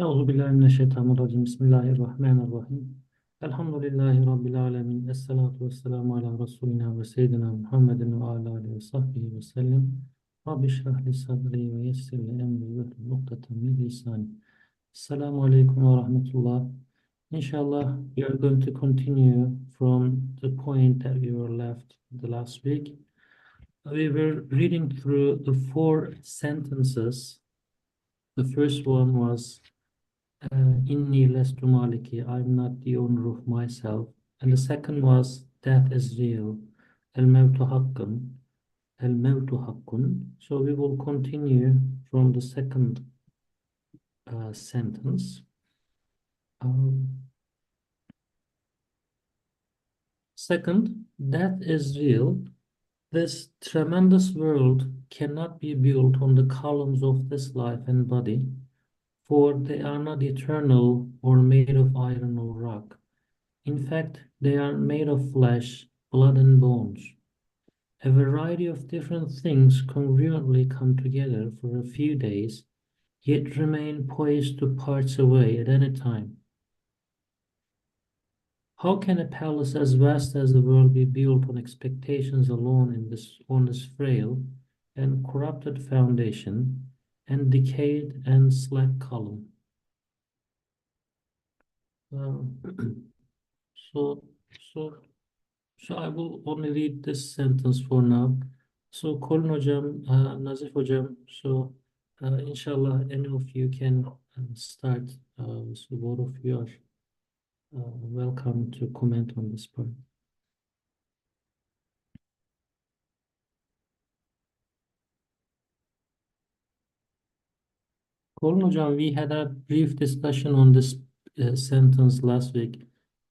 Euzubillahimineşşeytanirracim. Bismillahirrahmanirrahim. Elhamdülillahi Rabbil alemin. Esselatu vesselamu ala Resulina ve Seyyidina Muhammedin ve ala alihi ve sahbihi ve sellem. Rabbi şrahli sadri ve yessirli emri ve nukteten min lisani. Esselamu aleyküm ve rahmetullah. Inshallah, we are going to continue from the point that we were left the last week. We were reading through the four sentences. The first one was Inni lestu maliki, I'm not the owner of myself. And the second was death is real. El-mevtu hakkun. El-mevtu hakkun. So we will continue from the second sentence. Second, death is real. This tremendous world cannot be built on the columns of this life and body, for they are not eternal or made of iron or rock. In fact, they are made of flesh, blood, and bones. A variety of different things congruently come together for a few days, yet remain poised to pass away at any time. How can a palace as vast as the world be built on expectations alone on this frail and corrupted foundation and decayed and slack column? So, I will only read this sentence for now. So, Kolin Hocam, Nazif Hocam, so inshallah, any of you can start. So, both of you are welcome to comment on this point. Kolin Hocam, we had a brief discussion on this sentence last week.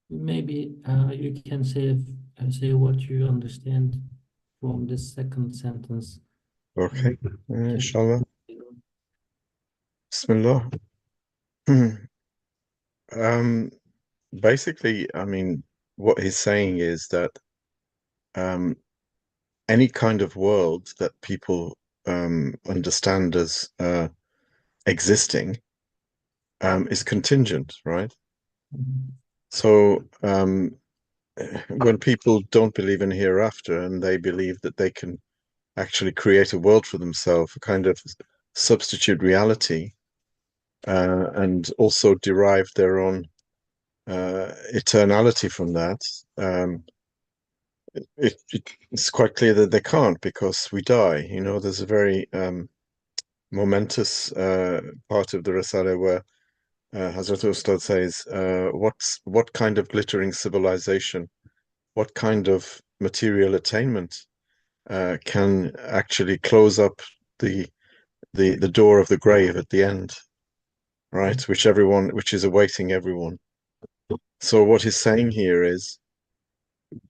Maybe you can say what you understand from this second sentence. Okay, inshallah. Bismillah. Basically, I mean, what he's saying is that any kind of world that people understand as existing is contingent, right? So when people don't believe in hereafter and they believe that they can actually create a world for themselves, a kind of substitute reality, and also derive their own eternality from that, it's quite clear that they can't, because we die. You know, there's a very momentous part of the Risale where Hazrat Ustad says, what kind of glittering civilization, what kind of material attainment can actually close up the door of the grave at the end, right? Which is awaiting everyone. So what he's saying here is,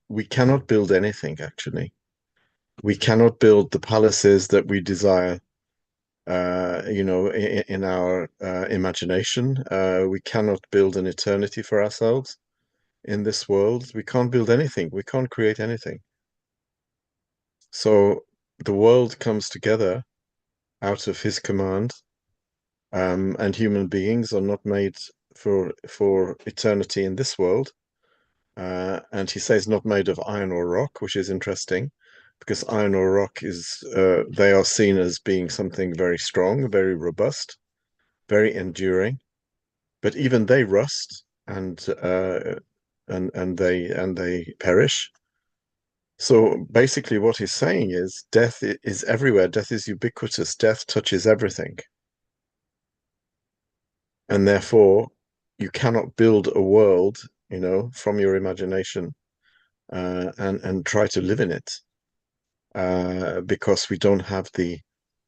we cannot build anything, actually. We cannot build the palaces that we desire, you know, in our imagination. We cannot build an eternity for ourselves in this world. We can't build anything. We can't create anything. So the world comes together out of his command, and human beings are not made for eternity in this world. And he says not made of iron or rock, which is interesting, because iron or rock is they are seen as being something very strong, very robust, very enduring, but even they rust and they perish. So basically what he's saying is, death is everywhere, death is ubiquitous, death touches everything. And therefore you cannot build a world, you know, from your imagination and try to live in it, because we don't have the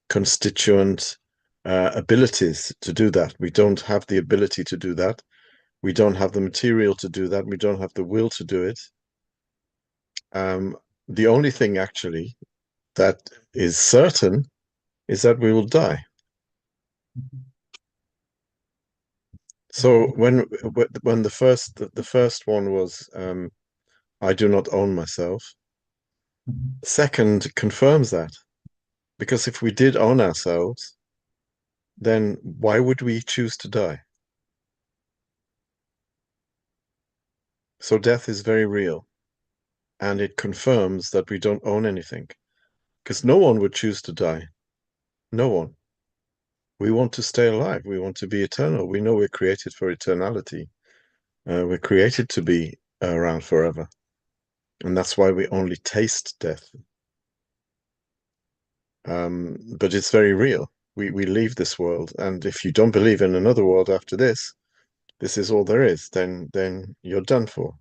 constituent abilities to do that. We don't have the ability to do that. We don't have the material to do that. We don't have the will to do it. The only thing actually that is certain is that we will die. So when the first one was, I do not own myself. Second confirms that, because if we did own ourselves, then why would we choose to die? So death is very real, and it confirms that we don't own anything, because no one would choose to die. No one. We want to stay alive. We want to be eternal. We know we're created for eternality. We're created to be around forever. And that's why we only taste death. But it's very real. We leave this world, and if you don't believe in another world after this, this is all there is, then you're done for.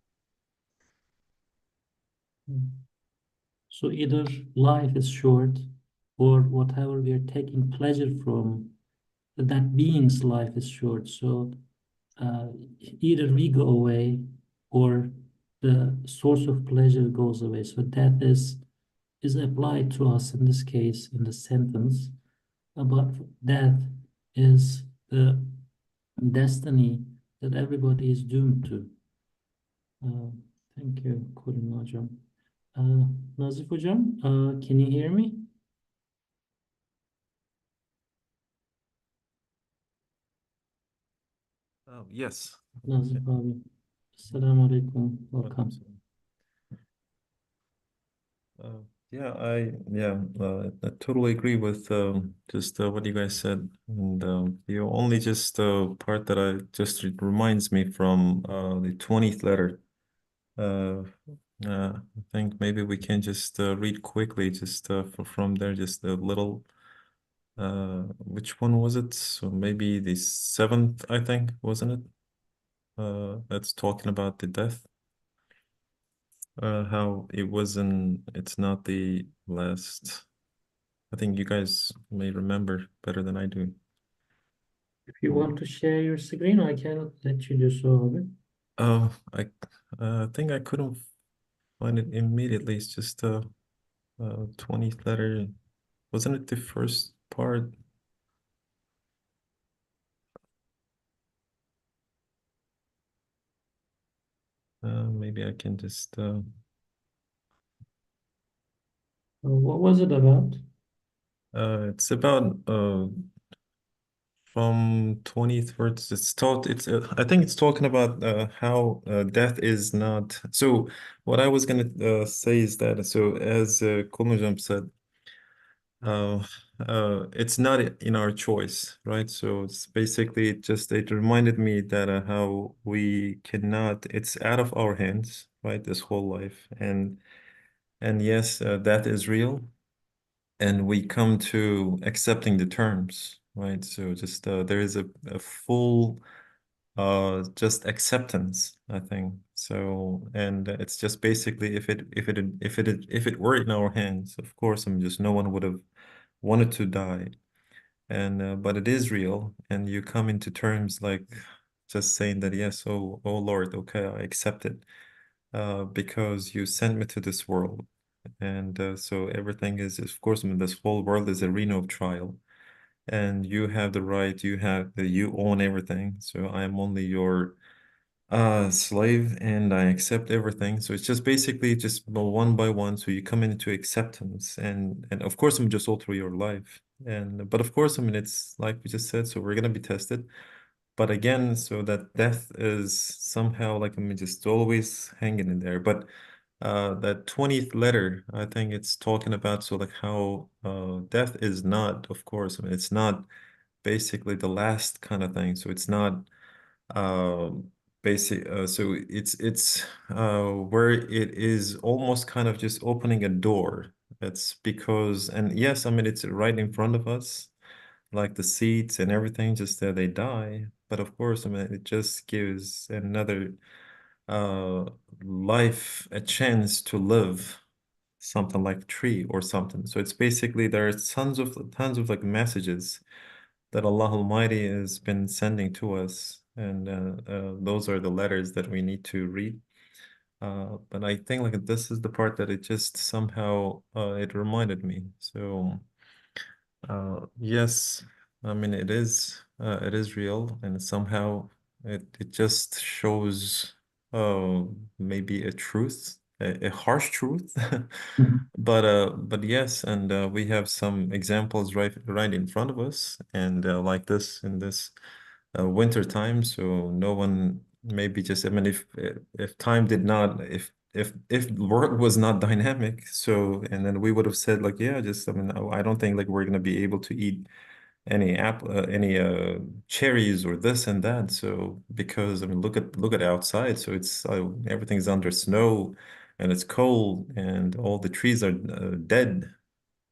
So either life is short, or whatever we are taking pleasure from, that being's life is short. So either we go away, or the source of pleasure goes away. So death is applied to us in this case in the sentence, but death is the destiny that everybody is doomed to. Uh, thank you, Kulin Hocam. Nazif Hocam, can you hear me? Yes. Nazif abi. Assalamu alaikum. Welcome. Yeah, I totally agree with just what you guys said, and the only just part that I just reminds me from the 20th letter. I think maybe we can just read quickly, just from there, just a little. Which one was it? So maybe the 7th, I think, wasn't it? That's talking about the death. How it wasn't, it's not the last. I think you guys may remember better than I do. If you want to share your screen, I can let you do so, abi. I think I couldn't find it immediately. It's just 20th letter. Wasn't it the first part? Maybe I can just What was it about? it's about from 20th words. It's taught. It's I think it's talking about how death is not. So what I was gonna say is that, so as Kulnujam said, uh, it's not in our choice, right? So it's basically just, it reminded me that how we cannot. It's out of our hands, right? This whole life, and yes, death is real, and we come to accepting the terms, right? So just there is a full just acceptance, I think. So, and it's just basically, if it were in our hands, of course, I'm just, no one would have wanted to die, and but it is real, and you come into terms like just saying that, yes, oh Lord, okay, I accept it, because you sent me to this world. And so everything is, of course, I mean, this whole world is arena of trial, and you have the right, you own everything. So I am only your slave, and I accept everything. So it's just basically just one by one. So you come into acceptance, and of course, I'm just all through your life. And but of course, I mean, it's like we just said, so we're gonna be tested. But again, so that death is somehow like, I mean, just always hanging in there. But that 20th letter, I think it's talking about, so like how death is not, of course, I mean, it's not basically the last kind of thing. So it's not so it's where it is almost kind of just opening a door. It's because, and yes, I mean, it's right in front of us, like the seeds and everything, just that they die. But of course, I mean, it just gives another uh life a chance to live, something like tree or something. So it's basically, there are tons of like messages that Allah Almighty has been sending to us, and those are the letters that we need to read. But I think like this is the part that it just somehow it reminded me. So yes, I mean, it is real, and somehow it just shows maybe a truth, a harsh truth. Mhm. But yes, and we have some examples right in front of us, and like this in this winter time, so no one maybe just, I mean, if time did not, if the world was not dynamic, so, and then we would have said like, yeah, just, I mean, I don't think like we're gonna be able to eat any cherries or this and that. So because I mean, look at outside. So it's everything's under snow, and it's cold, and all the trees are dead.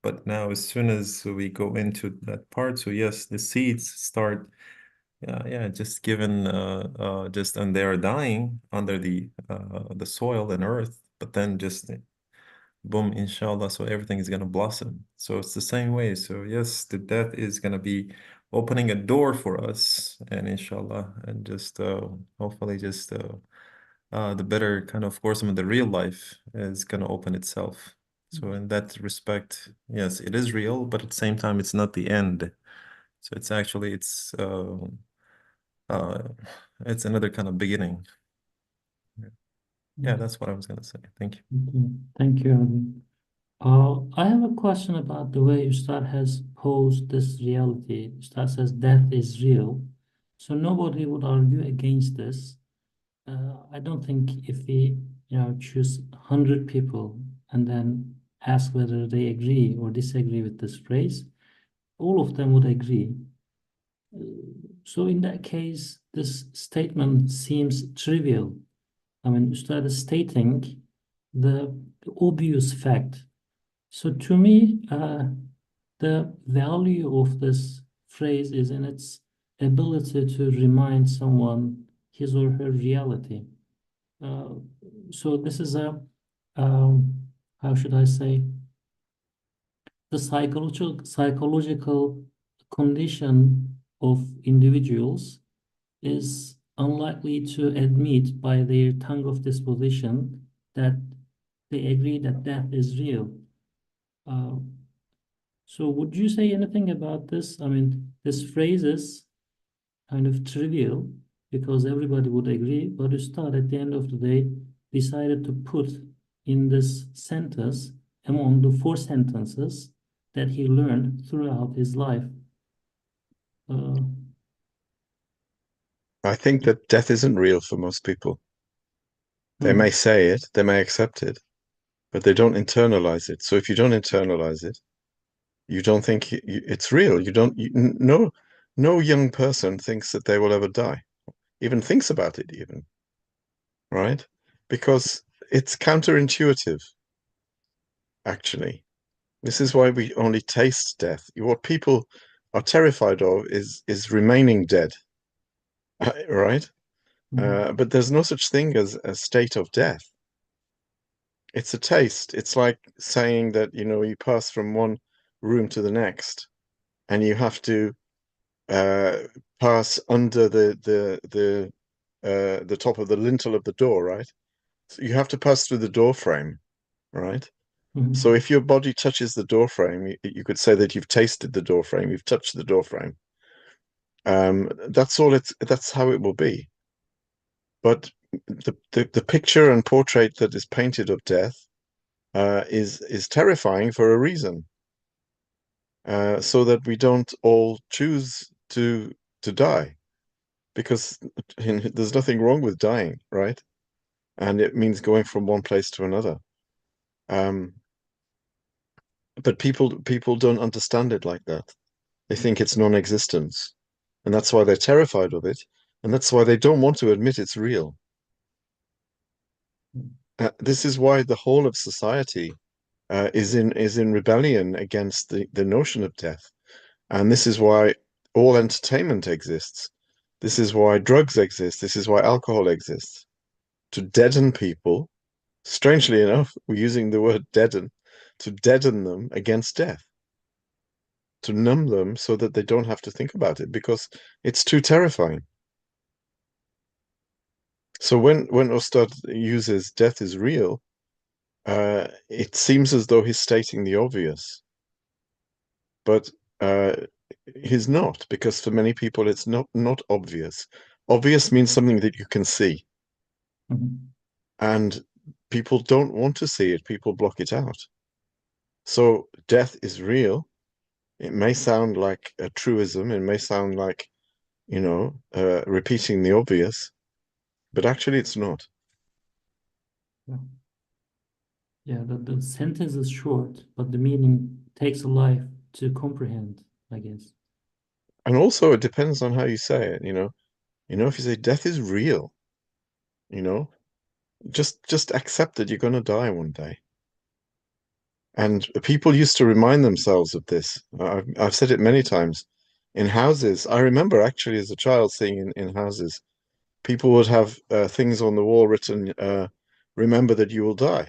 But now, as soon as we go into that part, so yes, the seeds start, yeah, just given, just, and they are dying under the soil and earth. But then just boom, inshallah, so everything is gonna blossom. So it's the same way. So yes, the death is gonna be opening a door for us, and inshallah, and just hopefully just the better kind of course, I mean, the real life is gonna open itself. So in that respect, yes, it is real, but at the same time, it's not the end. So it's actually uh it's another kind of beginning. Yeah, that's what I was gonna say. Thank you. Okay. Thank you, Abi. I have a question about the way Ustad has posed this reality. Ustad says death is real. So nobody would argue against this. I don't think if we, choose 100 people and then ask whether they agree or disagree with this phrase, all of them would agree. So in that case, this statement seems trivial. I mean, Ustad is stating the obvious fact. So to me, the value of this phrase is in its ability to remind someone his or her reality. So this is how should I say, the psychological condition of individuals is unlikely to admit by their tongue of disposition that they agree that death is real. Uh, so would you say anything about this? I mean, this phrase is kind of trivial because everybody would agree, but Ustad at the end of the day decided to put in this sentence among the 4 sentences that he learned throughout his life. I think that death isn't real for most people. They may say it, they may accept it, but they don't internalize it. So if you don't internalize it, you don't think it's real. No young person thinks that they will ever die, even thinks about it even, right? Because it's counterintuitive, actually. This is why we only taste death. What people are terrified of is remaining dead, right? But there's no such thing as a state of death. It's a taste. It's like saying that, you pass from one room to the next, and you have to pass under the top of the lintel of the door, right? So you have to pass through the door frame, right? So if your body touches the door frame, you could say that you've tasted the door frame, you've touched the door frame. That's how it will be. But the picture and portrait that is painted of death is terrifying for a reason, so that we don't all choose to die, because there's nothing wrong with dying, right? And it means going from one place to another. But people don't understand it like that. They think it's non-existence, and that's why they're terrified of it, and that's why they don't want to admit it's real. This is why the whole of society is in rebellion against the notion of death. And this is why all entertainment exists. This is why drugs exist. This is why alcohol exists. To deaden people. Strangely enough, we're using the word deaden, to deaden them against death. To numb them so that they don't have to think about it, because it's too terrifying. So when Ustad uses death is real, it seems as though he's stating the obvious. But he's not, because for many people it's not obvious. Obvious means something that you can see. And people don't want to see it. People block it out. So death is real. It may sound like a truism. It may sound like, repeating the obvious. but actually it's not. Yeah, yeah, the sentence is short, but the meaning takes a life to comprehend, I guess. And also it depends on how you say it, you know. If you say death is real, you know, just accept that you're going to die one day. And people used to remind themselves of this. I've said it many times in houses. I remember actually as a child seeing in houses, people would have things on the wall written, remember that you will die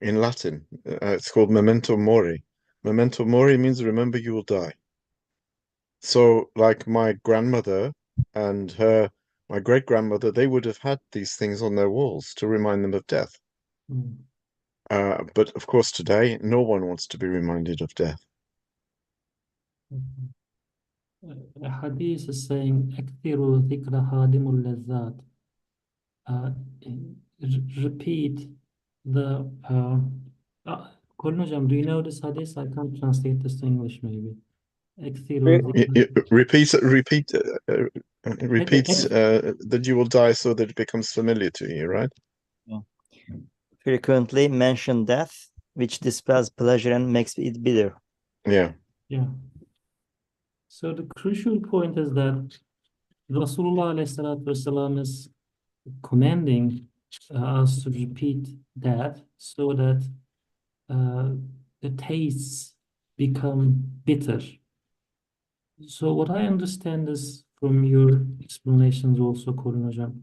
in Latin. It's called memento mori. Memento mori means remember you will die. So, like my grandmother and my great grandmother, they would have had these things on their walls to remind them of death. Mm. But of course, today, no one wants to be reminded of death. Mhm. A hadith is saying, "Akthiru dhikra hadimul lazzat." Uh, Repeat the. Kuln hocam, do you know this hadith? I can't translate this to English, maybe. Akthiru dhikra. Repeats that you will die so that it becomes familiar to you, right? Yeah. Frequently mention death, which dispels pleasure and makes it bitter. Yeah. Yeah. So the crucial point is that Rasulullah alayhi salatu is commanding us to repeat that so that uh, the tastes become bitter. So what I understand is from your explanations also, Korun Hocam,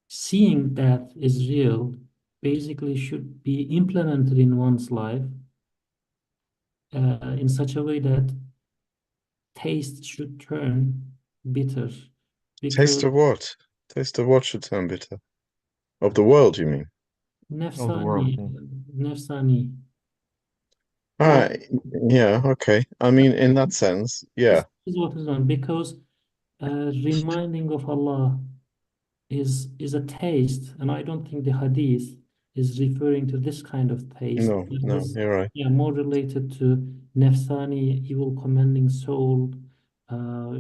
seeing that is real basically should be implemented in one's life in such a way that taste should turn bitter. Taste Because of what? Taste of what should turn bitter? Of the world, you mean? Of the world. nefsani, Ah, yeah, okay. I mean, in that sense, yeah. this is what is on, because reminding of Allah is a taste, and I don't think the hadith is referring to this kind of taste. No, It no, is, you're right. yeah, more related to nefsani, evil commanding soul,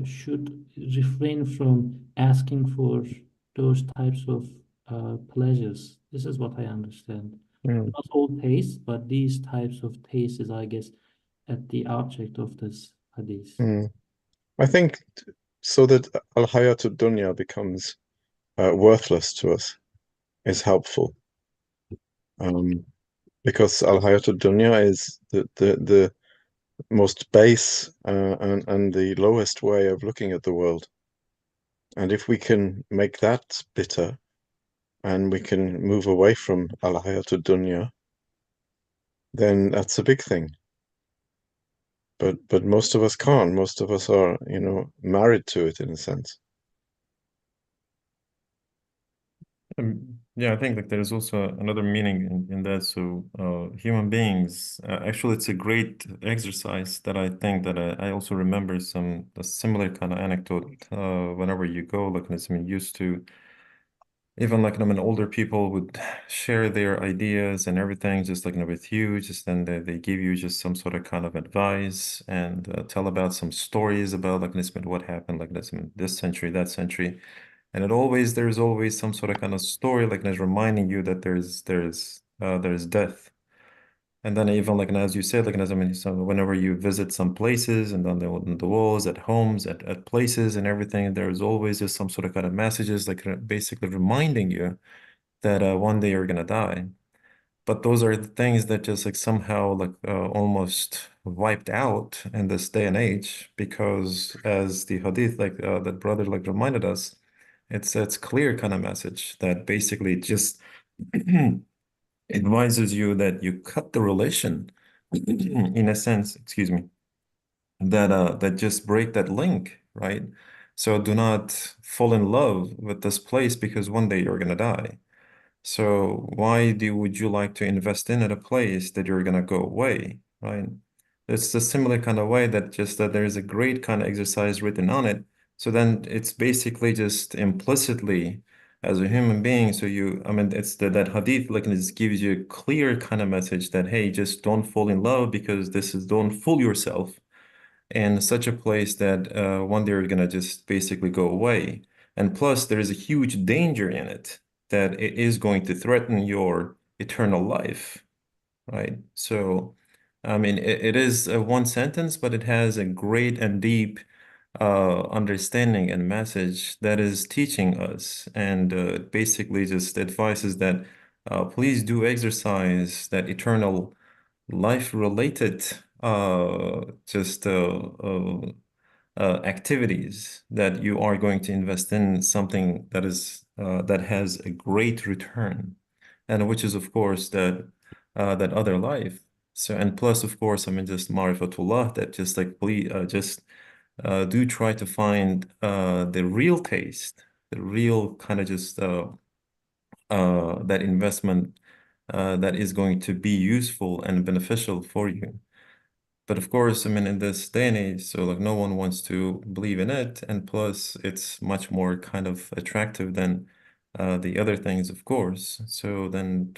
should refrain from asking for those types of pleasures. This is what I understand. Mm, Not all tastes, but these types of tastes is, I guess, at the object of this hadith. mm. I think so that al-hayatud dunya becomes worthless to us is helpful. Because al-hayatud dunya is the most base and the lowest way of looking at the world. And if we can make that bitter and we can move away from al-hayatud dunya, then that's a big thing. But most of us can't. Most of us are, married to it in a sense. Yeah, I think like there's also another meaning in that. So human beings, actually, it's a great exercise that I think that I also remember a similar kind of anecdote whenever you go, like I mean, used to even like I mean, older people would share their ideas and everything, just like with you, just then they give you just some sort of kind of advice and tell about some stories about like this, what happened like this century, that century. And there's always some sort of kind of story like that's reminding you that there's death. And then even like as you said, like as I mean, so whenever you visit some places and on the walls, at homes, at places and everything, there's always just some sort of kind of messages like basically reminding you that one day you're gonna die. But those are the things that just like somehow like almost wiped out in this day and age because as the hadith like that brother like reminded us, it's clear kind of message that basically just advises you that you cut the relation in a sense, excuse me, that just break that link, right? So do not fall in love with this place because one day you're gonna die. So would you like to invest in at a place that you're gonna go away, right? It's a similar kind of way that just that there's a great kind of exercise written on it. So then it's basically just implicitly as a human being. So I mean, it's that hadith like it gives you a clear kind of message that hey, just don't fall in love because don't fool yourself in such a place that one day you're gonna just basically go away. And plus, there is a huge danger in it that it is going to threaten your eternal life, right? So, I mean, it is one sentence, but it has a great and deep understanding and message that is teaching us, and basically just advises that please do exercise that eternal life-related just activities that you are going to invest in something that is that has a great return, and which is of course that other life. So, and plus, of course, I mean, just marifatullah, that just like please just do try to find the real taste, the real kind of just that investment that is going to be useful and beneficial for you. But of course, I mean, in this day and age, so like no one wants to believe in it, and plus it's much more kind of attractive than the other things, of course. So then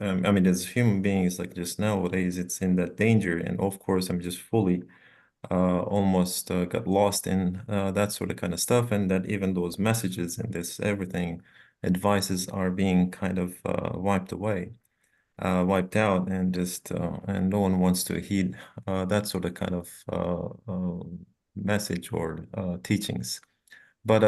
I mean, as human beings, like just nowadays, it's in that danger, and of course, I'm just fully almost got lost in that sort of kind of stuff, and that even those messages and this everything advices are being kind of wiped away, wiped out, and just and no one wants to heed that sort of kind of message or teachings. But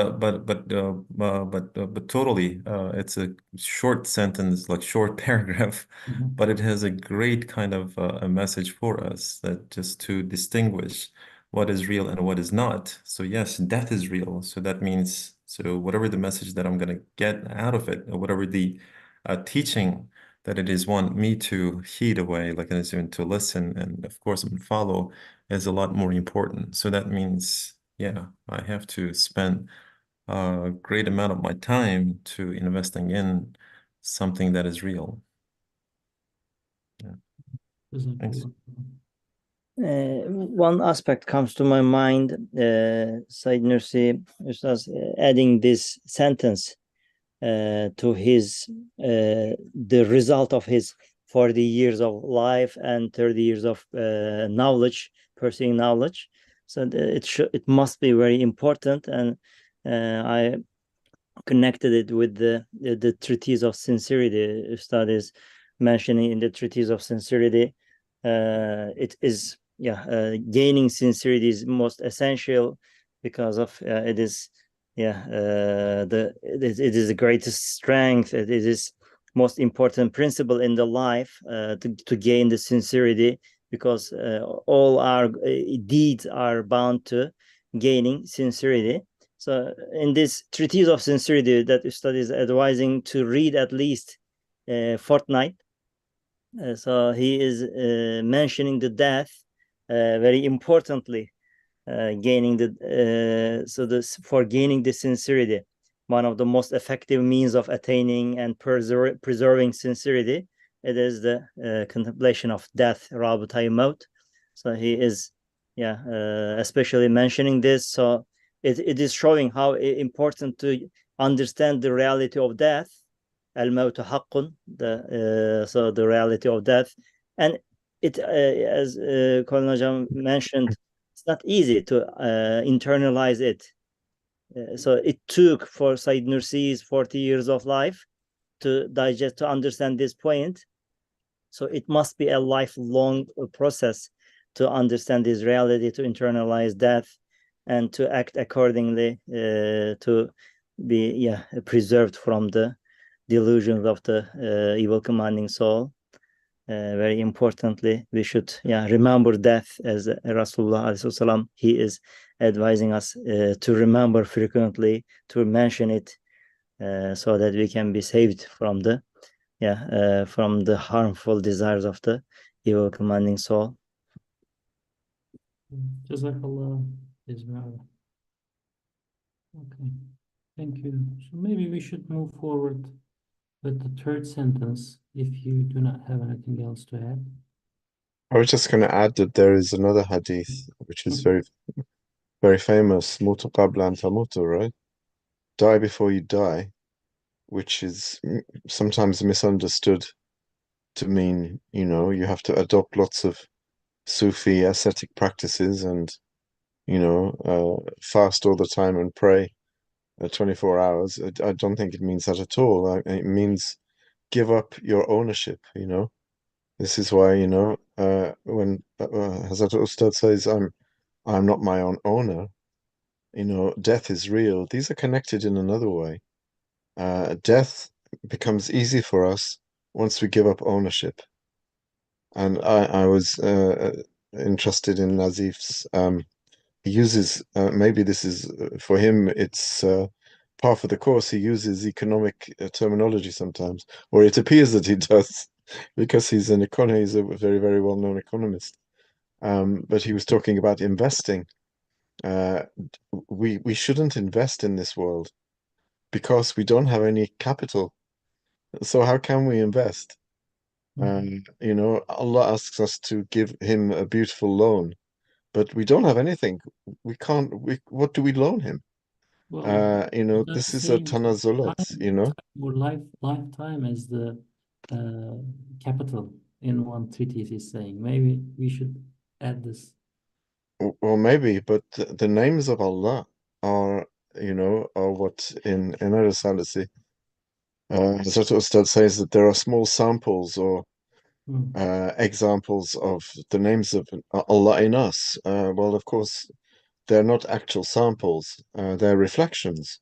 totally, it's a short sentence, like short paragraph, but it has a great kind of a message for us, that just to distinguish what is real and what is not. So yes, death is real. So that means, so whatever the message that I'm going to get out of it, or whatever the teaching that it is want me to heed away, like as in to listen, and of course follow, is a lot more important. So that means, yeah, I have to spend a great amount of my time to investing in something that is real. Yeah. Thanks. One aspect comes to my mind, Said Nursi Ustaz, adding this sentence to his the result of his 40 years of life and 30 years of knowledge, pursuing knowledge. So it must be very important, and I connected it with the treatise of sincerity. Ustad is mentioning in the treatise of sincerity. It is gaining sincerity is most essential, because of it is it is the greatest strength. It is most important principle in the life, to gain the sincerity, because all our deeds are bound to gaining sincerity. So in this treatise of sincerity that Ustad is advising to read at least fortnight, so he is mentioning the death very importantly, gaining for gaining the sincerity. One of the most effective means of attaining and preserving sincerity, it is the contemplation of death, Rabatay Maut. So he is especially mentioning this. So it is showing how important to understand the reality of death, al-maut haqqun, so the reality of death. And it, as Colin Najam mentioned, it's not easy to internalize it. So it took for Said Nursi's 40 years of life to digest, to understand this point. So it must be a lifelong process to understand this reality, to internalize death, and to act accordingly, to be preserved from the delusions of the evil commanding soul. Very importantly, we should remember death, as Rasulullah, he is advising us to remember frequently, to mention it, so that we can be saved from the harmful desires of the evil commanding soul. Jazakallah. Okay, thank you. So maybe we should move forward with the third sentence, if you do not have anything else to add. I was just going to add that there is another hadith which is very, very famous, Mutu qabla an tamutu, right? Die before you die, which is sometimes misunderstood to mean, you have to adopt lots of Sufi ascetic practices and, fast all the time and pray 24 hours. I don't think it means that at all. It means give up your ownership, you know. This is why, you know, when Hazrat Ustad says, I'm not my own owner, you know, death is real. These are connected in another way. Death becomes easy for us once we give up ownership. And I was interested in Nazif's, he uses, maybe this is, for him, it's par for the course. He uses economic terminology sometimes, or it appears that he does, because he's an economist, he's a very, very well-known economist. But he was talking about investing. We shouldn't invest in this world because we don't have any capital. So how can we invest? You know, Allah asks us to give him a beautiful loan, but we don't have anything. We can't. What do we loan him? Well, You know, that's this is a saying tanazulat. You know, or lifetime as the capital in one treatise is saying. Maybe we should add this. Well, maybe, but the names of Allah are, you know, are what in our Risale-i Hazrat Ustad says that there are small samples or examples of the names of Allah in us. Well, of course, they're not actual samples, they're reflections,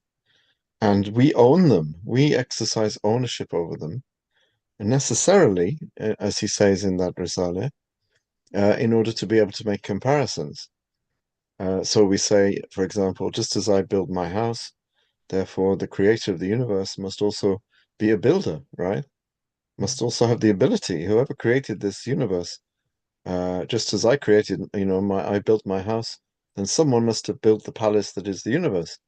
and we own them. We exercise ownership over them, and necessarily, as he says in that Risale, in order to be able to make comparisons. So we say, for example, just as I build my house, therefore the creator of the universe must also be a builder, right? Must also have the ability. Whoever created this universe, just as I created, you know, I built my house, then someone must have built the palace that is the universe.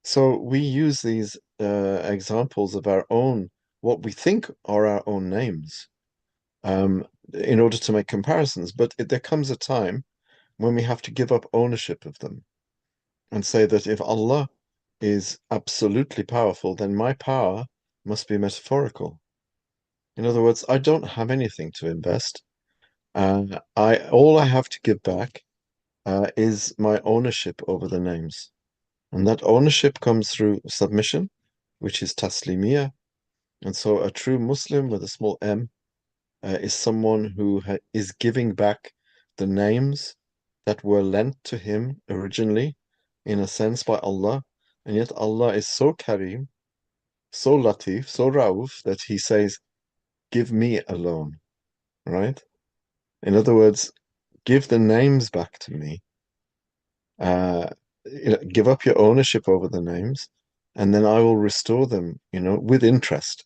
So we use these examples of our own, what we think are our own names, in order to make comparisons. But there comes a time when we have to give up ownership of them and say that if Allah is absolutely powerful, then my power must be metaphorical. In other words, I don't have anything to invest. All I have to give back is my ownership over the names. And that ownership comes through submission, which is taslimiyah. And so a true Muslim with a small m is someone who is giving back the names that were lent to him originally, in a sense, by Allah. And yet Allah is so Kareem, so Latif, so Rauf, that he says, give me alone, right? In other words, give the names back to me. You know, give up your ownership over the names, and then I will restore them, you know, with interest,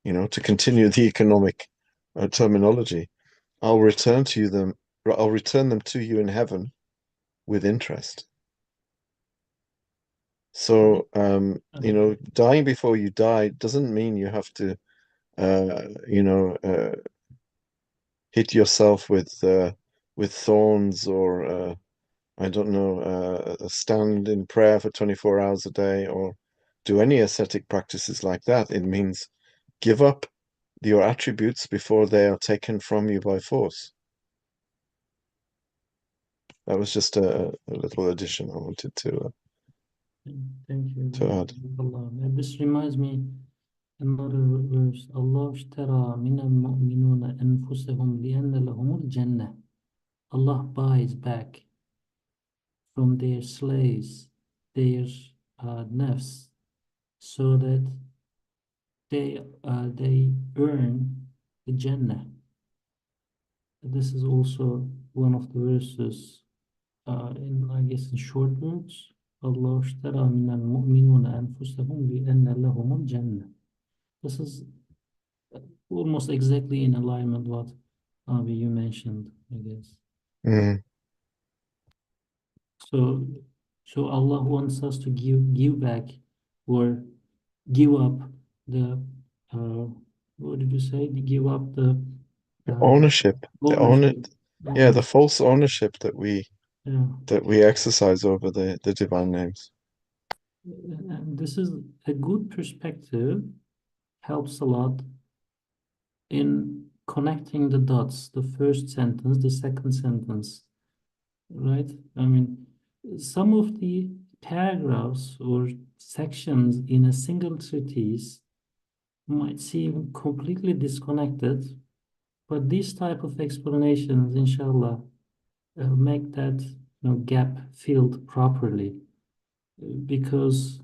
you know, to continue the economic terminology. I'll return them to you in heaven with interest. So, you know, dying before you die doesn't mean you have to, you know, hit yourself with thorns, or I don't know, stand in prayer for 24 hours a day, or do any ascetic practices like that. It means give up your attributes before they are taken from you by force. That was just a little addition I wanted to Thank you. add. Allah. And this reminds me another verse. Allah ishtara min al-mu'minuna anfusahum li'anna lahumul jannah. Allah buys back from their slaves their nafs, so that they earn the Jannah. This is also one of the verses in, I guess, in short words. Allah ishtara min al-mu'minuna anfusahum li'anna lahumul jannah. This is almost exactly in alignment with what Abi you mentioned, I guess. Mm. So Allah wants us to give back or give up the what did you say? Give up the Ownership, ownership. yeah, the false ownership that Yeah. we exercise over the divine names. And this is a good perspective, helps a lot in connecting the dots, the first sentence, the second sentence, right? I mean, some of the paragraphs or sections in a single treatise might seem completely disconnected, but these type of explanations, inshallah, make that gap filled properly. Because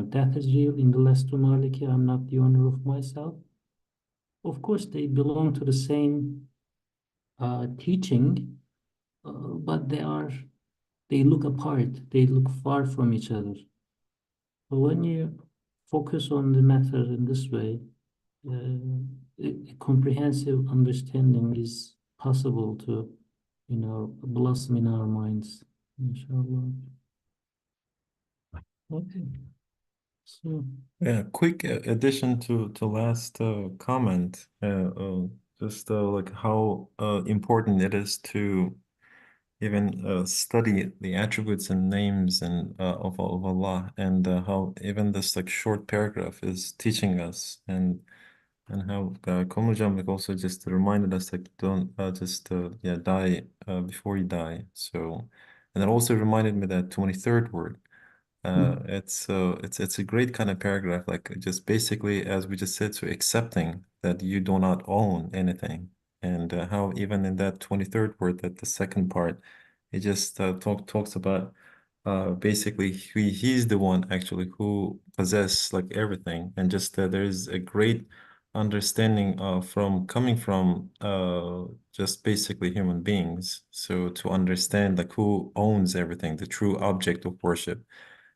death is real. In the last to Maliki, I'm not the owner of myself. Of course, they belong to the same teaching, but they look apart. They look far from each other. But when you focus on the matter in this way, a comprehensive understanding is possible to, blossom in our minds, inshallah. Okay. So, Yeah, quick addition to last comment, just like how important it is to even study the attributes and names and of Allah, and how even this like short paragraph is teaching us, and how Komujam like also just reminded us like don't just yeah die before you die. So, and it also reminded me that 23rd word. It's a great kind of paragraph, like just basically as we just said, so accepting that you do not own anything, and how even in that 23rd word, that the second part, it just talks about basically he's the one actually who possess like everything, and just there is a great understanding from coming from just basically human beings, so to understand like who owns everything, the true object of worship.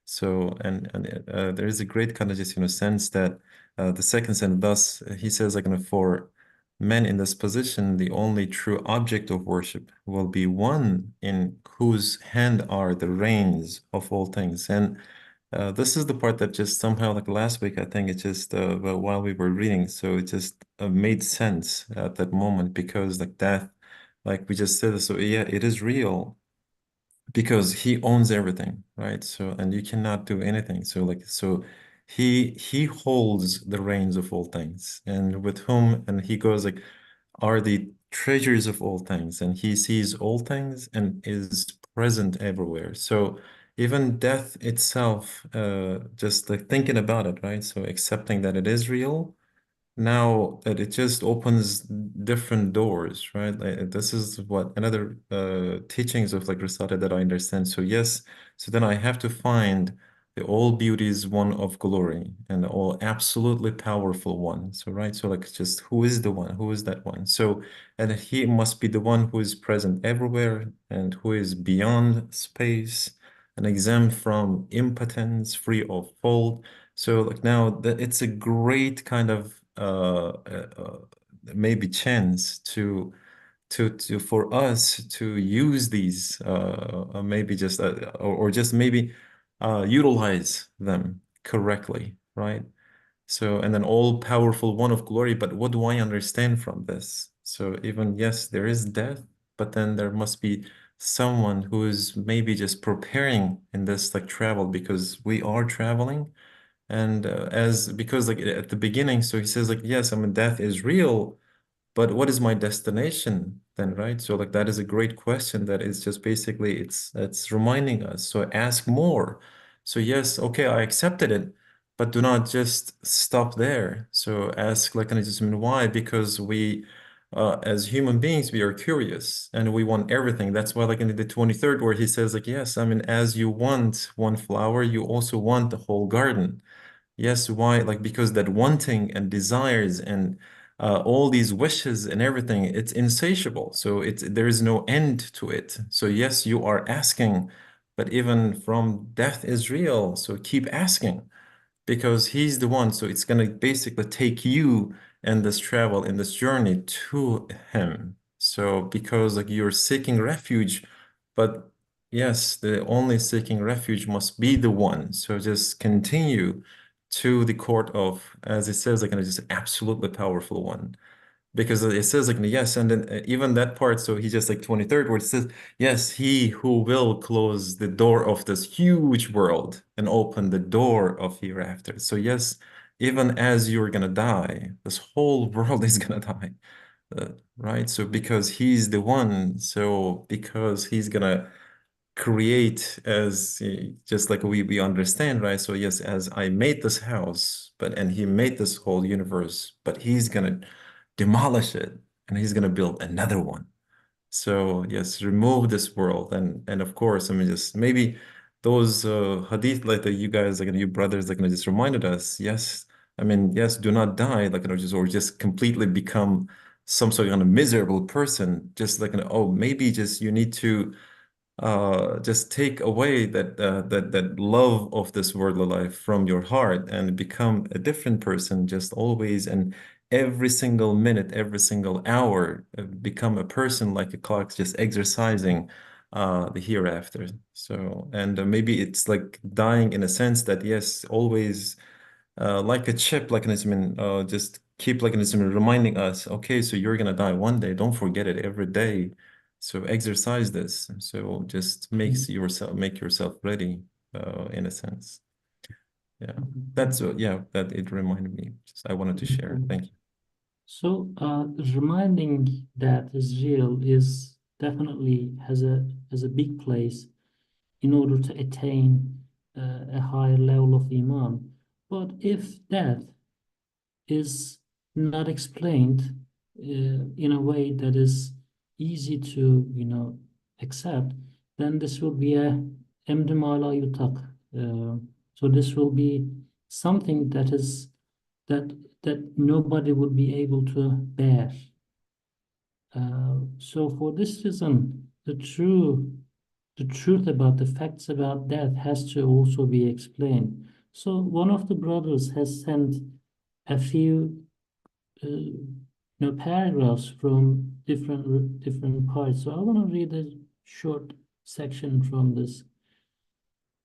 So, and there is a great kind of just, sense that the second sentence, thus, he says, like, for men in this position, the only true object of worship will be one in whose hand are the reins of all things. And this is the part that just somehow, like last week, I think it just, well, while we were reading, so it just made sense at that moment, because like death, like we just said, so yeah, it is real because he owns everything, right? So, and you cannot do anything. So like, so he holds the reins of all things, and with whom, and he goes like, are the treasures of all things, and he sees all things and is present everywhere. So even death itself, just like thinking about it, right? So accepting that it is real, now that it just opens different doors, right? Like, this is what another teachings of like Risale that I understand. So yes, so then I have to find the all beauties one of glory and the all absolutely powerful one. So right, so like just who is the one? Who is that one? So, and he must be the one who is present everywhere and who is beyond space and exempt from impotence, free of fault. So like now that it's a great kind of maybe chance to for us to use these maybe just or just maybe utilize them correctly, right? So, and then all powerful one of glory, but what do I understand from this? So even yes, there is death, but then there must be someone who is maybe just preparing in this like travel, because we are traveling, and as because like at the beginning, so he says like, yes, I mean death is real, but what is my destination then, right? So like that is a great question that is just basically it's reminding us. So ask more. So yes, okay, I accepted it, but do not just stop there. So ask like, can I just mean why? Because we as human beings, we are curious and we want everything. That's why like in the 23rd where he says like, yes, I mean, as you want one flower, you also want the whole garden. Yes, why? Like because that wanting and desires and all these wishes and everything, it's insatiable. So there is no end to it. So yes, you are asking, but even from death is real. So keep asking because he's the one. So it's gonna basically take you in this travel, in this journey to him. So because like you're seeking refuge, but yes, the only seeking refuge must be the one. So just continue to the court of, as it says, like just absolutely powerful one, because it says like yes, and then even that part, so he just like 23rd where it says yes, he who will close the door of this huge world and open the door of hereafter. So yes, even as you're gonna die, this whole world is gonna die, right? So because he's the one, so because he's gonna create as just like we understand, right? So yes, as I made this house, and he made this whole universe, but he's gonna demolish it and he's gonna build another one. So yes, remove this world, and of course, I mean, just maybe those hadith like that you guys, like you brothers, like just reminded us. Yes, I mean, yes, do not die, like just completely become some sort of miserable person. Just like oh, maybe just you need to just take away that love of this worldly life from your heart and become a different person, just always and every single minute, every single hour, become a person like a clock, just exercising the hereafter. So, and maybe it's like dying in a sense that yes, always like a chip mechanism, just keep mechanism reminding us, okay, so you're gonna die one day. Don't forget it every day. So exercise this. So just make yourself ready, in a sense. Yeah, that's yeah. That it reminded me. Just, I wanted to share. Thank you. So reminding that is real is definitely has a big place in order to attain a higher level of iman. But if death is not explained in a way that is easy to accept, then this will be a emdi ma la yutak. So this will be something that is that nobody would be able to bear. So for this reason, the truth about the facts about death has to also be explained. So one of the brothers has sent a few paragraphs from different parts. So I want to read a short section from this.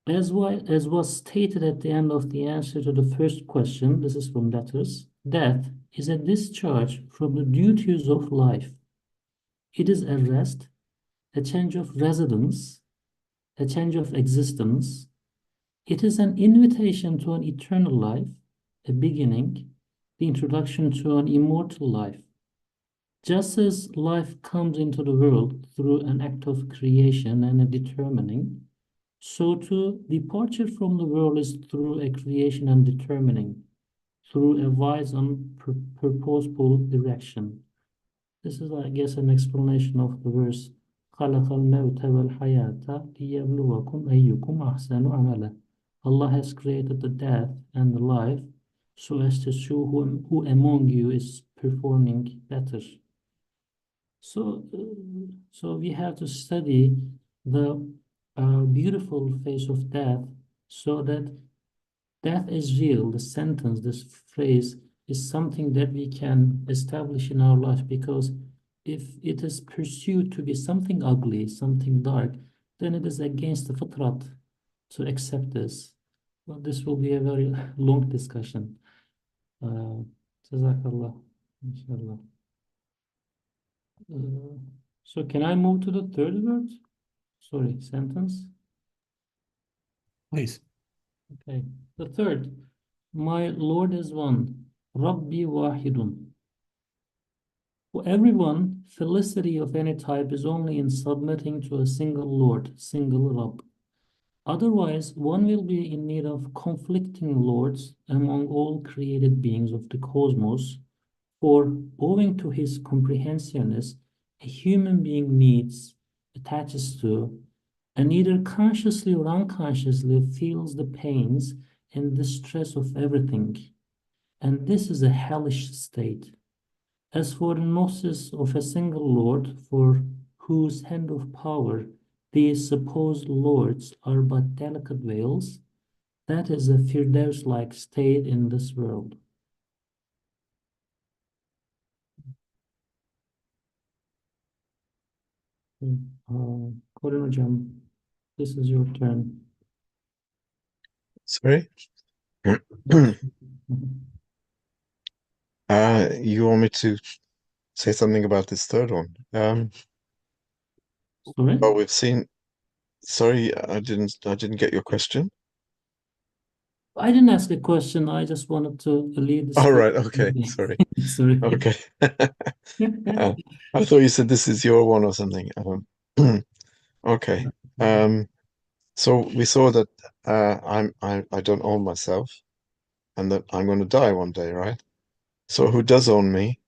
As was stated at the end of the answer to the first question, this is from letters, death is a discharge from the duties of life. It is a rest, a change of residence, a change of existence. It is an invitation to an eternal life, a beginning, the introduction to an immortal life. Just as life comes into the world through an act of creation and a determining, so too departure from the world is through a creation and determining, through a wise and purposeful direction. This is, I guess, an explanation of the verse خَلَقَ الْمَوْتَ وَالْحَيَاةَ لِيَبْلُوَكُمْ أَيُّكُمْ أَحْسَنُ عَمَلًا. Allah has created the death and the life so as to show who among you is performing better. So we have to study the beautiful face of death, so that death is real. The sentence, this phrase, is something that we can establish in our life, because if it is pursued to be something ugly, something dark, then it is against the fitrat to accept this. Well, this will be a very long discussion. Jazakallah, inshallah. So can I move to the third word? Sorry, sentence. Please. Okay. The third, my Lord is one, Rabbi wahidun. For everyone, felicity of any type is only in submitting to a single Lord, single Rabb. Otherwise, one will be in need of conflicting lords among all created beings of the cosmos, for owing to his comprehensiveness, a human being needs, attaches to, and either consciously or unconsciously feels the pains and distress of everything. And this is a hellish state. As for the gnosis of a single Lord, for whose hand of power these supposed lords are but delicate veils, that is a Firdaus-like state in this world. Koran Hocam, this is your turn. Sorry? You want me to say something about this third one? Sorry? Well, we've seen. Sorry, I didn't get your question. I didn't ask a question. I just wanted to lead the All right, discussion. okay, sorry. Sorry. Okay. I thought you said this is your one or something. Okay. So we saw that I don't own myself, and that I'm going to die one day, right? So who does own me?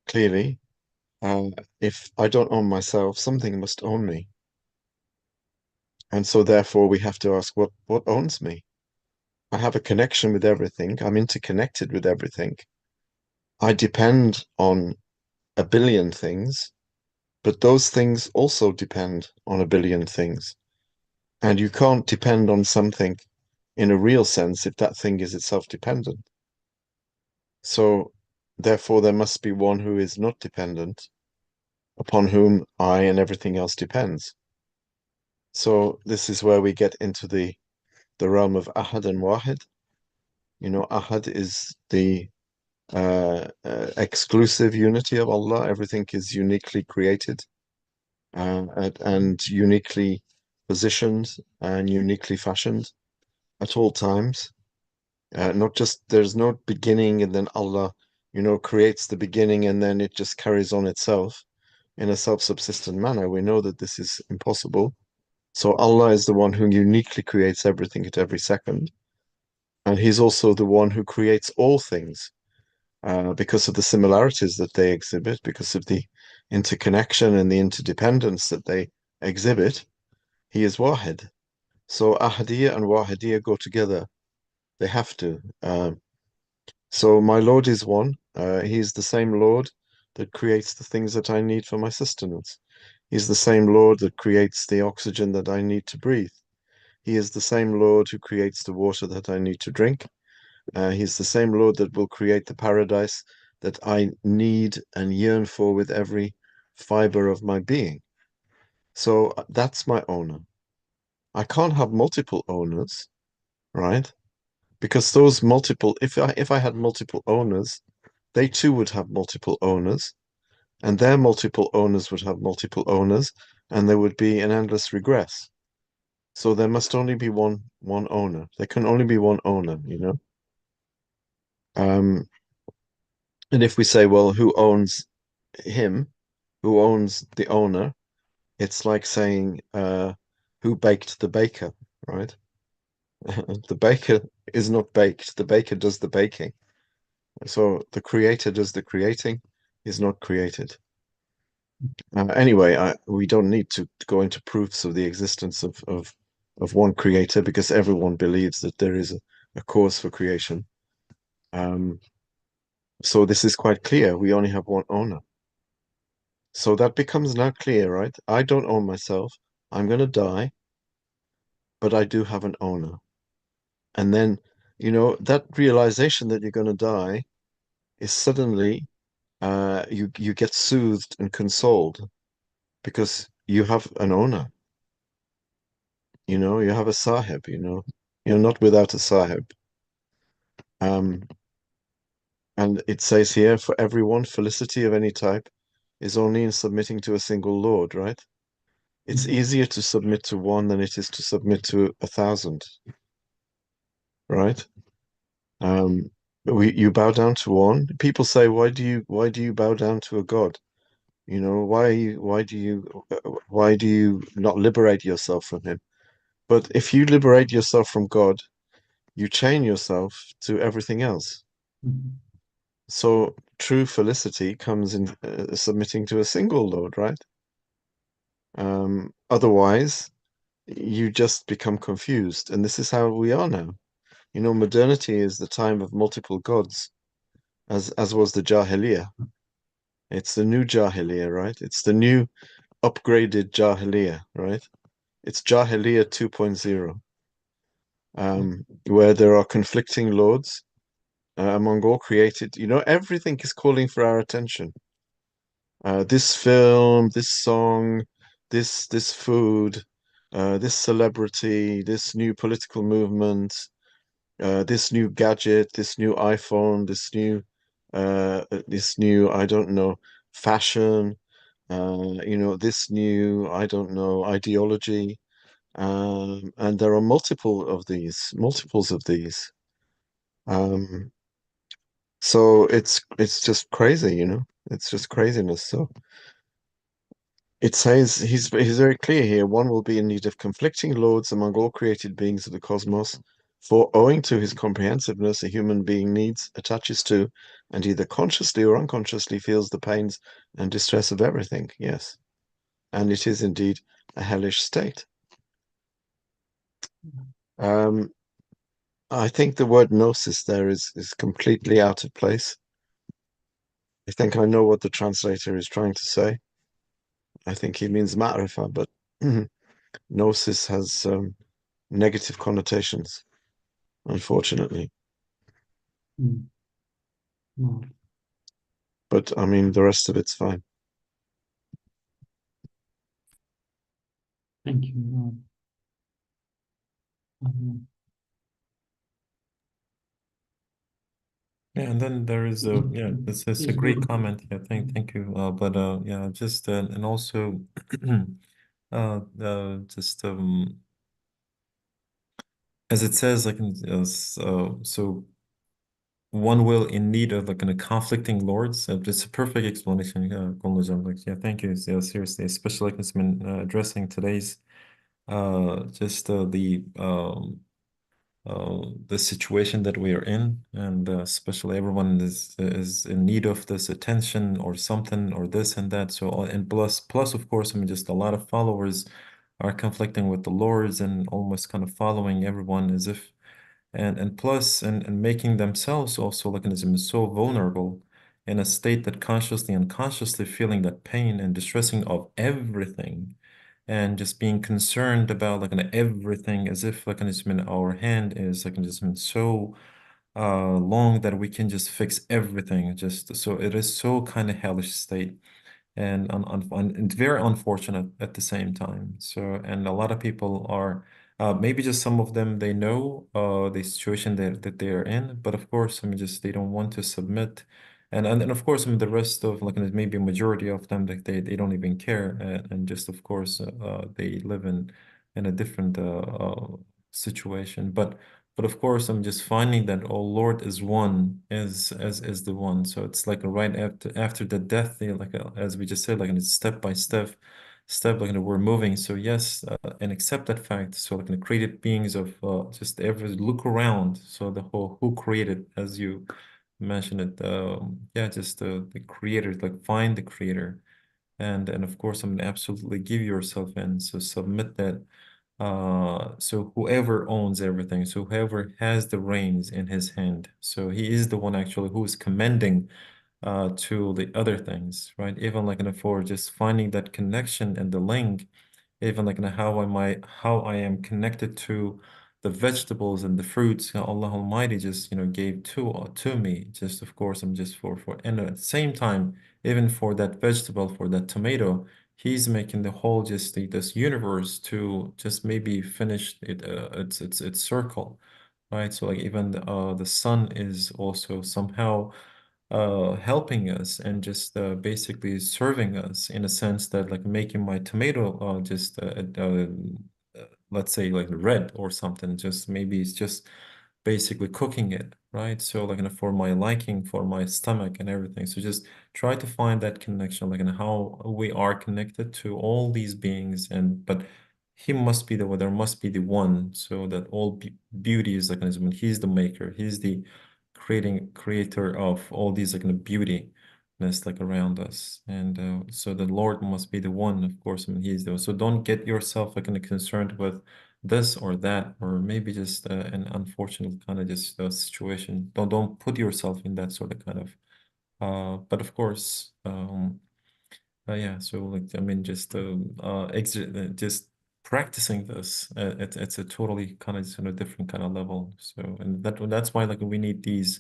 Clearly, if I don't own myself, something must own me. And so therefore we have to ask, what owns me? I have a connection with everything. I'm interconnected with everything. I depend on a billion things, but those things also depend on a billion things. And you can't depend on something in a real sense if that thing is itself dependent. So therefore there must be one who is not dependent, upon whom I and everything else depends. So this is where we get into the realm of Ahad and Wahid. You know, Ahad is the exclusive unity of Allah. Everything is uniquely created and uniquely positioned and uniquely fashioned at all times. Not just there's no beginning and then Allah, creates the beginning and then it just carries on itself in a self-subsistent manner. We know that this is impossible. So Allah is the one who uniquely creates everything at every second. And He's also the one who creates all things because of the similarities that they exhibit, because of the interconnection and the interdependence that they exhibit. He is Wahid. So Ahadiyya and Wahidiyya go together. They have to. So my Lord is one. He's the same Lord that creates the things that I need for my sustenance. He's the same Lord that creates the oxygen that I need to breathe. He is the same Lord who creates the water that I need to drink. He's the same Lord that will create the paradise that I need and yearn for with every fiber of my being. So that's my owner. I can't have multiple owners, right? Because those multiple, if I had multiple owners, they too would have multiple owners, and their multiple owners would have multiple owners, and there would be an endless regress. So there must only be one owner. There can only be one owner, And if we say, well, who owns him? Who owns the owner? It's like saying, who baked the baker, right? The baker is not baked. The baker does the baking. So the creator does the creating, is not created. Anyway, we don't need to go into proofs of the existence of one creator because everyone believes that there is a cause for creation. So this is quite clear. We only have one owner. So that becomes now clear, right? I don't own myself. I'm going to die, but I do have an owner. And then, that realization that you're going to die is suddenly you get soothed and consoled because you have an owner. You have a sahib, You're not without a sahib. And it says here, for everyone, felicity of any type is only in submitting to a single Lord, right? It's easier to submit to one than it is to submit to 1,000, right? You bow down to one. People say, why do you bow down to a God? Why do you not liberate yourself from him? But if you liberate yourself from God, you chain yourself to everything else. So true felicity comes in submitting to a single Lord, right? Otherwise, you just become confused. And this is how we are now. Modernity is the time of multiple gods, as was the Jahiliyyah. It's the new Jahiliyyah, right? It's the new upgraded Jahiliyyah, right? It's Jahiliyyah 2.0, where there are conflicting lords among all created. Everything is calling for our attention. This film, this song, this food, this celebrity, this new political movement, this new gadget, this new iPhone, this new, I don't know, fashion, this new, I don't know, ideology. And there are multiples of these. So it's just crazy, It's just craziness. So It says he's very clear here. One will be in need of conflicting lords among all created beings of the cosmos, for owing to his comprehensiveness, a human being needs, attaches to, and either consciously or unconsciously feels the pains and distress of everything. Yes, and it is indeed a hellish state. I think the word gnosis there is completely out of place. I think I know what the translator is trying to say. I think he means ma'rifa, but gnosis has negative connotations, unfortunately. No. But I mean, the rest of it's fine. Thank you. Yeah, and then there is a it's a Please great go. comment. Yeah, thank you. But yeah, just and also just as it says, like so one will in need of like kind of conflicting lords. It's a perfect explanation. Like, yeah, thank you. Yeah, seriously, especially like it's been addressing today's just the situation that we are in, and especially everyone is in need of this attention or something or this and that. So and plus of course, I mean, just a lot of followers are conflicting with the lords and almost kind of following everyone as if and plus and making themselves also like so vulnerable in a state that consciously and unconsciously feeling that pain and distressing of everything and just being concerned about like everything as if like in our hand is like just so long that we can just fix everything just so it is so kind of hellish state and very unfortunate at the same time. So, and a lot of people are maybe just some of them they know the situation that they are in, but of course, I mean, just they don't want to submit. And of course, I mean, the rest of like maybe a majority of them like they don't even care, and just of course they live in a different situation. But of course, I'm just finding that oh Lord is one, is the one. So it's like right after the death, like as we just said, like it's step by step, like we're moving. So yes, and accept that fact. So like the created beings of just every look around. So the whole who created, as you mentioned it, yeah, just the creator, like find the creator, and of course, I mean absolutely give yourself in. So submit that so whoever owns everything, so whoever has the reins in his hand, so he is the one actually who is commending to the other things, right? Even like for just finding that connection and the link, even like how I am connected to the vegetables and the fruits Allah Almighty just gave to me. Just of course I'm just for and at the same time, even for that vegetable, for that tomato, He's making the whole just this universe to just maybe finish its circle, right? So like even the sun is also somehow helping us and just basically serving us in a sense that like making my tomato just let's say like red or something, just maybe it's just basically cooking it, right? So like for my liking, for my stomach and everything. So just try to find that connection, like in how we are connected to all these beings, and but he must be there must be the one, so that all beauty is like when he's the maker, he's the creator of all these like beauty that's like around us, and so the Lord must be the one, of course, I mean he's the. So don't get yourself like concerned with this or that, or maybe just an unfortunate kind of just situation. Don't put yourself in that sort of kind of but of course yeah, so like I mean just just practicing this it's a totally kind of different kind of level. So and that's why like we need these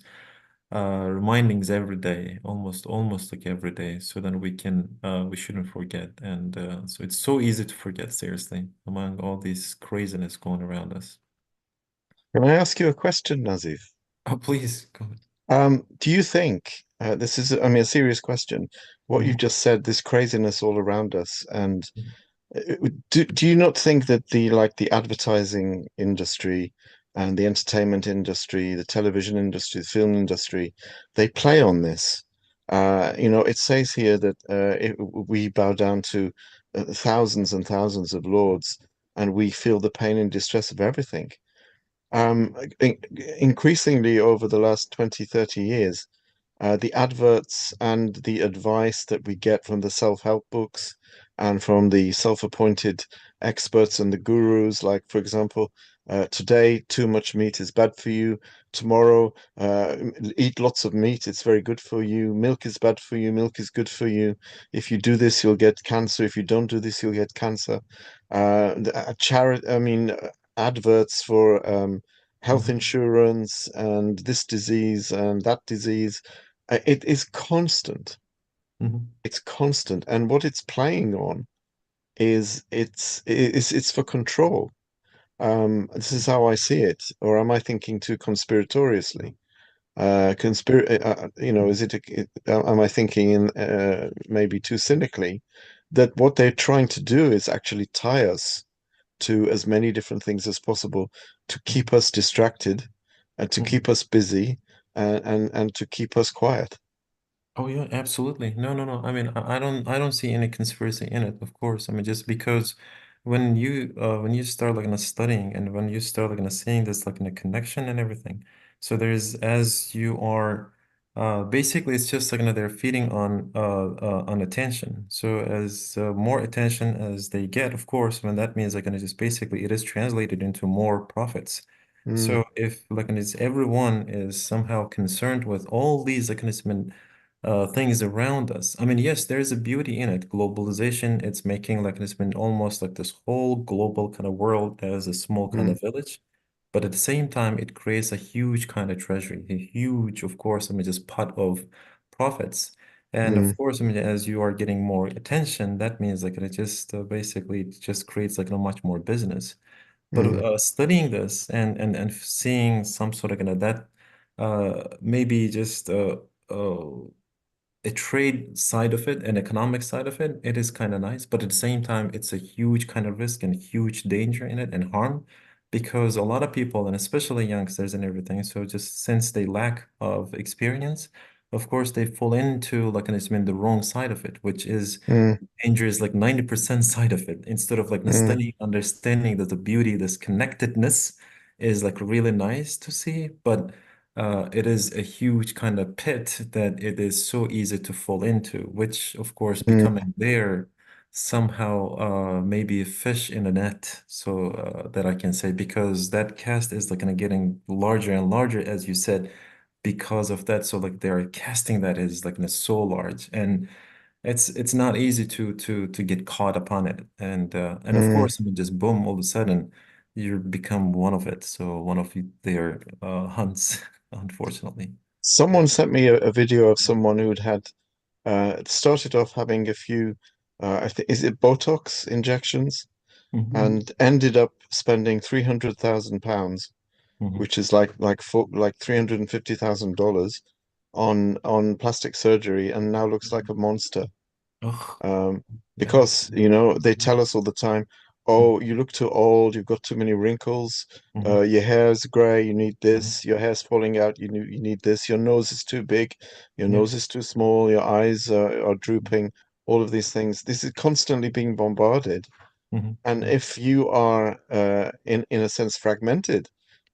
remindings every day, almost like every day, so that we shouldn't forget. And so it's so easy to forget, seriously, among all this craziness going around us. Can I ask you a question, Nazif? Oh, please go ahead. Do you think this is, I mean, a serious question, what you've Mhm. just said, this craziness all around us, and Mhm. do you not think that the advertising industry and the entertainment industry, the television industry, the film industry, they play on this? It says here that we bow down to thousands and thousands of lords, and we feel the pain and distress of everything. Increasingly over the last 20, 30 years, the adverts and the advice that we get from the self-help books and from the self-appointed experts and the gurus, like, for example, today, too much meat is bad for you. Tomorrow, eat lots of meat, it's very good for you. Milk is bad for you, milk is good for you. If you do this, you'll get cancer. If you don't do this, you'll get cancer. Adverts for health Mhm. insurance and this disease and that disease. It is constant. Mhm. It's constant, and what it's playing on is it's for control. This is how I see it, or am I thinking too conspiratoriously? Is am I thinking in maybe too cynically that what they're trying to do is actually tie us to as many different things as possible to keep us distracted and to Mhm. keep us busy and to keep us quiet. Oh yeah, absolutely. No, no, no. I mean, I don't see any conspiracy in it, of course. I mean, just because when you start like studying and when you start like seeing this like in a connection and everything, so there's as you are basically it's just like they're feeding on attention. So as more attention as they get, of course, when that means like just basically it is translated into more profits. Mm, So if like it's everyone is somehow concerned with all these like things around us. I mean, yes, there's a beauty in it. Globalization, it's making like it's been almost like this whole global kind of world as a small kind mm, of village. But at the same time, it creates a huge kind of treasury, a huge, of course, I mean, just pot of profits. And mm, of course, I mean, as you are getting more attention, that means like it just basically it just creates like a much more business. But mm, studying this and seeing some sort of that maybe just a trade side of it, an economic side of it, it is kind of nice. But at the same time, it's a huge kind of risk and huge danger in it and harm because a lot of people, and especially youngsters and everything, so just since they lack of experience, of course, they fall into like an, it's been the wrong side of it, which is mm, danger is like 90% side of it instead of like mm, studying, understanding that the beauty, this connectedness is like really nice to see, but it is a huge kind of pit that it is so easy to fall into, which of course mm, becoming there somehow maybe a fish in a net, so that I can say, because that cast is like kind of getting larger and larger, as you said, because of that. So like they're casting that is like so large and it's not easy to get caught upon it. And of mm. course, I mean, just boom, all of a sudden you become one of it. So one of their hunts, unfortunately. Someone sent me a video of someone who'd had started off having a few, I think, is it Botox injections, Hmm. and ended up spending £300,000, Hmm. which is like $350,000 on plastic surgery, and now looks like a monster. Oh, Um, yeah. because, they tell us all the time, Hmm. oh, you look too old, you've got too many wrinkles, Hmm. your hair's gray, you need Hmm. this, your hair's falling out, you need this, your nose is too big, your Yeah. nose is too small, your eyes are drooping, all of these things. This is constantly being bombarded. Hmm. And if you are, in a sense, fragmented,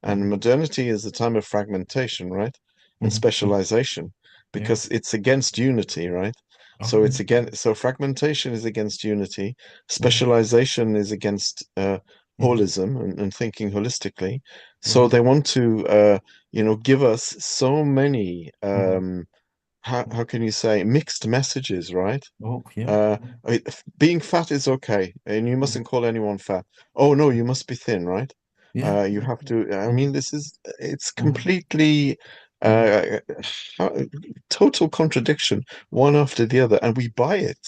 and Hmm. modernity is the time of fragmentation, right? And Hmm. Hmm. specialization, Yeah. because it's against unity, right? Oh, So yeah. so fragmentation is against unity, Hmm. specialization is against Hmm. holism and thinking holistically. So Right. they want to, give us so many, Hmm. how can you say, mixed messages, right? Oh, yeah. Uh, Being fat is okay, and you Hmm. mustn't call anyone fat. Oh no, you must be thin, right? Yeah. You have to. I Hmm. mean, it's Hmm. completely Hmm. uh, total contradiction, one after the other, and we buy it.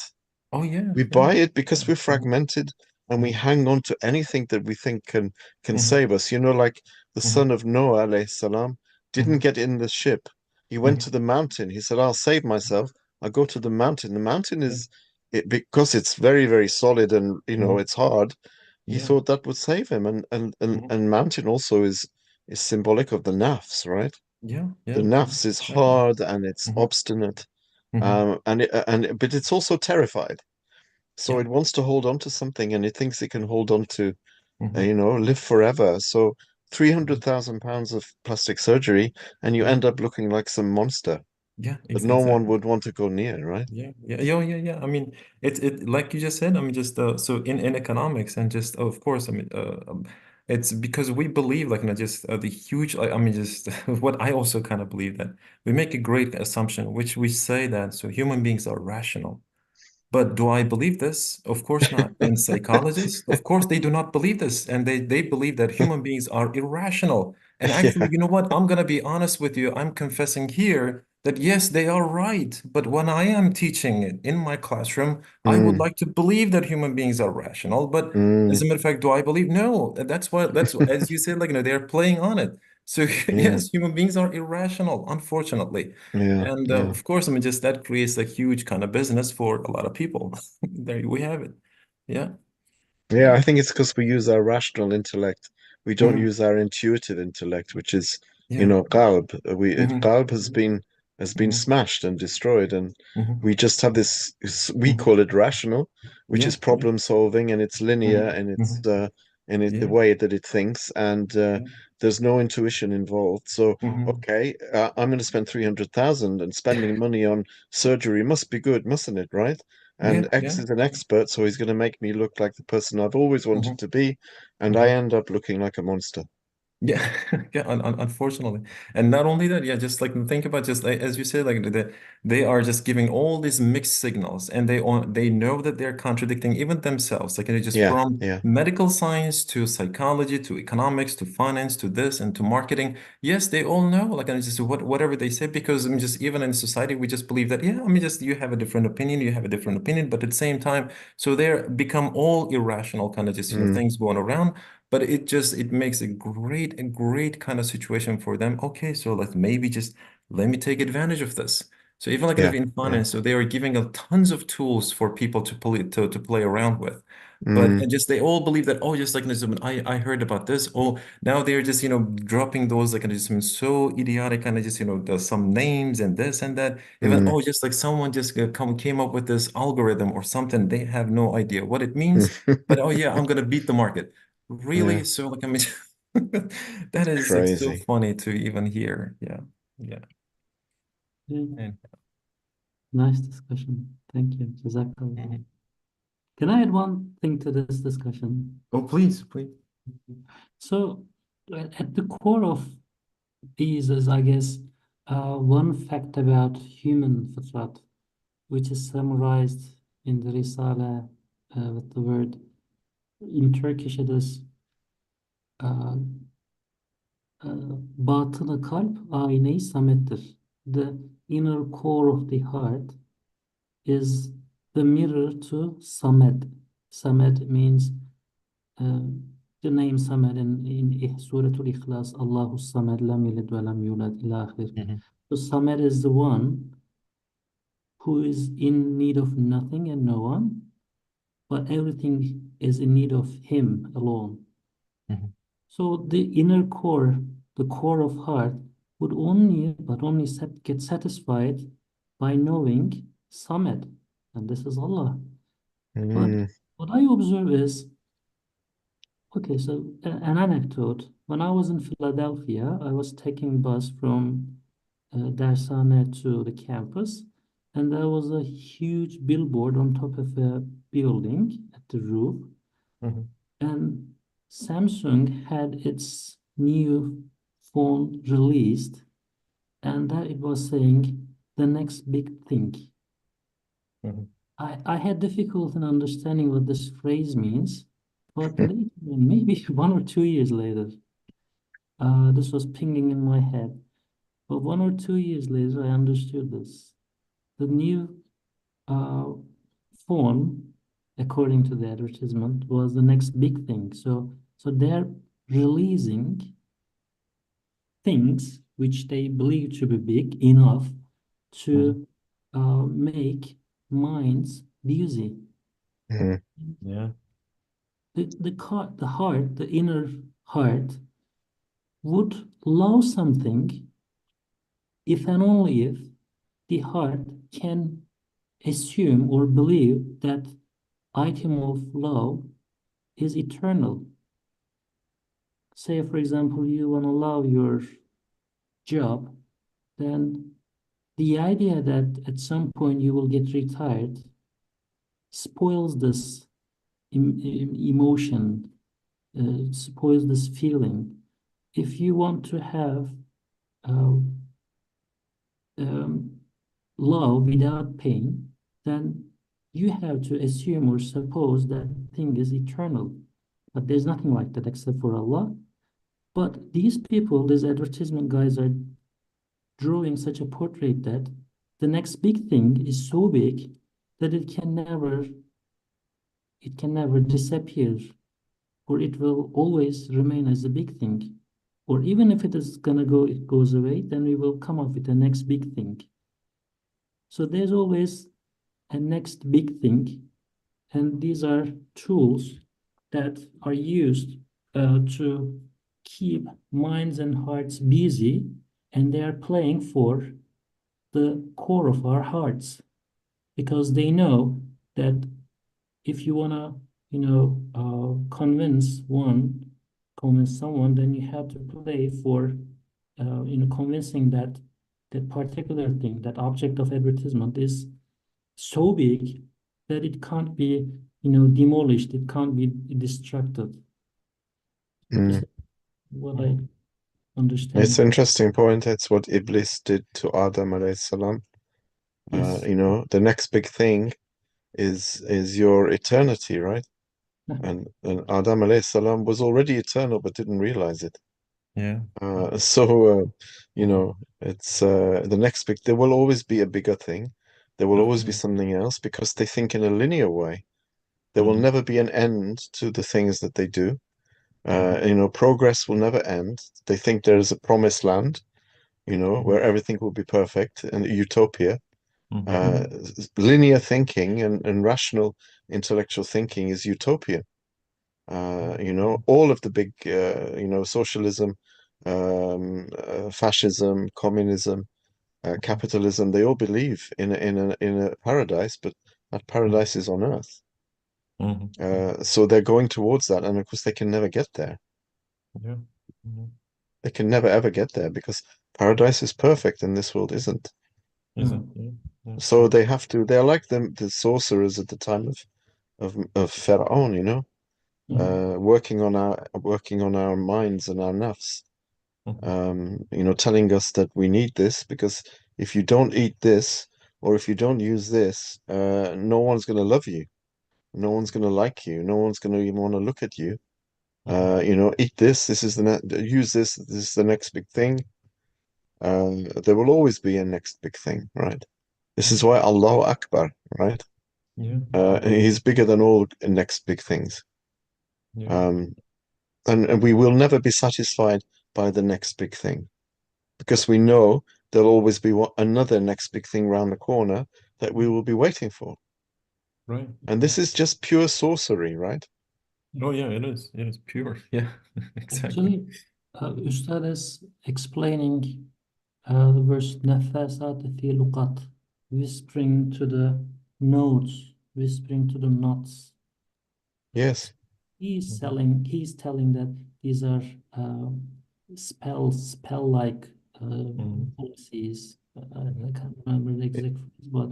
Oh, yeah. We Yeah. buy it because Yeah. we're Hmm. fragmented, and we Hmm. hang on to anything that we think can Hmm. save us. Like the Hmm. son of Noah, alayhi salam, didn't Hmm. get in the ship. He went Hmm. to the mountain. He said, "I'll save myself. I'll go to the mountain." The mountain Yeah. is it because it's very, very solid and Hmm. it's hard. He Yeah. thought that would save him, Hmm. and mountain also is symbolic of the nafs, right? Yeah. The Yeah. nafs is Exactly. hard and it's Hmm. obstinate, Hmm. but it's also terrified. So Yeah. it wants to hold on to something, and it thinks it can hold on to, Hmm. live forever. So £300,000 of plastic surgery, and you Yeah. end up looking like some monster Yeah, that no one exactly. would want to go near, right? Yeah. I mean, it like you just said. I mean, just so in economics and just of course, I mean, it's because we believe like just the huge. Like, I mean, just what I also kind of believe that we make a great assumption, which we say that so human beings are rational. But do I believe this? Of course not. And psychologists, of course, they do not believe this. And they believe that human beings are irrational. And actually, Yeah. you know what? I'm going to be honest with you. I'm confessing here that yes, they are right. But when I am teaching it in my classroom, I would Mm, like to believe that human beings are rational. But as mm, a matter of fact, do I believe? No. That's as you said, like, they're playing on it. So yeah, yes, human beings are irrational, unfortunately. yeah, And yeah. of course, I mean, just that creates a huge kind of business for a lot of people. There we have it. Yeah, Yeah, yeah. I think it's because we use our rational intellect. We don't Hmm. use our intuitive intellect, which is, Yeah. qalb. Hmm. Qalb has been Hmm. smashed and destroyed, and Hmm. we just have this. We Hmm. call it rational, which Yeah, is yeah. problem solving, and it's linear, Hmm. and it's Hmm. the Yeah. way that it thinks, and Yeah. there's no intuition involved. So, Hmm. okay, I'm going to spend 300,000, and spending money on surgery must be good, mustn't it, right? Yeah, And X yeah. is an expert, so he's going to make me look like the person I've always wanted Hmm. to be, and I Hmm. end up looking like a monster. Yeah, yeah, unfortunately. And not only that, yeah, just like think about just like, as you said, like they are just giving all these mixed signals and they know that they're contradicting even themselves. Like just Yeah, from yeah. medical science to psychology to economics to finance to this and to marketing. Yes, they all know, like and just whatever they say, because I mean just even in society, we just believe that, yeah, I mean just you have a different opinion, you have a different opinion, but at the same time, so they're become all irrational kind of just, Mm, things going around. But it makes a great kind of situation for them. Okay, so let's maybe just let me take advantage of this. So even like yeah, in yeah. finance, so they are giving a tons of tools for people to play around with. But Mm, and just they all believe that, oh, just like I heard about this. Oh, now they're just dropping those like just so idiotic kind of just some names and this and that. Even mm, oh, just like someone just came up with this algorithm or something. They have no idea what it means. But oh yeah, I'm gonna beat the market. yeah. Really? So like I mean that It's is like so crazy. funny to even hear. Yeah. Yeah. Yeah, And, nice discussion. Thank you. Jazakallah. mhm. Can I add one thing to this discussion? Oh, please, please. So, at the core of these is, I guess, one fact about human fitrat, which is summarized in the Risale with the word, in Turkish it is uh, batını kalp ayna-i samettir. The inner core of the heart is the mirror to Samed. Samed means uh, the name Samed in Suratul Ikhlas, Allahu Samed, lam yalid wa lam yulad ila akhir. Mhm. So Samed is the one who is in need of nothing and no one, but everything is in need of him alone. Mhm. So the inner core, the core of heart, would only get satisfied by knowing Samed, and this is Allah. But Mm, what I observe is, okay, so an anecdote. When I was in Philadelphia, I was taking bus from Dersane to the campus, and there was a huge billboard on top of a building at the roof, Mhm. and Samsung had its new phone released, and that it was saying the next big thing. Mhm. I had difficulty in understanding what this phrase means, but later, maybe 1 or 2 years later, this was pinging in my head. But 1 or 2 years later, I understood this. The new uh, phone, according to the advertisement, was the next big thing. So they're releasing things which they believe to be big enough Mhm. to make minds busy. mm, Yeah. The heart, the inner heart, would love something if and only if the heart can assume or believe that item of love is eternal. Say, for example, you want to love your job, then the idea that at some point you will get retired spoils this emotion, spoils this feeling. If you want to have uh, love without pain, then you have to assume or suppose that thing is eternal. But there's nothing like that except for Allah. But these people, these advertisement guys, are drawing such a portrait that the next big thing is so big that it can never disappear, or it will always remain as a big thing. Or even if it is gonna go, it goes away, then we will come up with the next big thing. So there's always a next big thing, and these are tools that are used to keep minds and hearts busy, and they are playing for the core of our hearts, because they know that if you want to, convince someone, then you have to play for, convincing that particular thing, that object of advertisement is so big that it can't be, demolished, it can't be destructed. Is that what I understand? It's an interesting point. It's what Iblis did to Adam alayhi salam. Yes. The next big thing is your eternity, right? And Adam alayhi salam was already eternal but didn't realize it. Yeah. It's the next big. There will always be a bigger thing. There will always be Okay. something else because they think in a linear way. There will never be an end to the things that they do. Progress will never end. They think there is a promised land, where everything will be perfect and a utopia. Linear thinking and rational intellectual thinking is utopia. All of the big, socialism, fascism, communism, capitalism, they all believe in a paradise, but that paradise is on earth. So they're going towards that, and of course they can never get there. Yeah. They can never ever get there because paradise is perfect and this world isn't. So they have to. They're like the sorcerers at the time of Pharaoh, working on our minds and our nafs. Telling us that we need this because if you don't eat this or if you don't use this, no one's going to love you. No one's going to like you. No one's going to even want to look at you. Eat this. This is use this. This is the next big thing. There will always be a next big thing, right? This is why Allahu Akbar, right? He's bigger than all next big things. And we will never be satisfied by the next big thing because we know there'll always be another next big thing round the corner that we will be waiting for. Right. And this is just pure sorcery, right? Oh yeah, it is. It is pure. Yeah, exactly. Actually, Ustad is explaining the verse نَفَّاسَاتِ فِي لُقَطٍ, whispering to the notes, whispering to the knots. Yes. He's telling that these are spell-like policies. I can't remember the exact phrase, but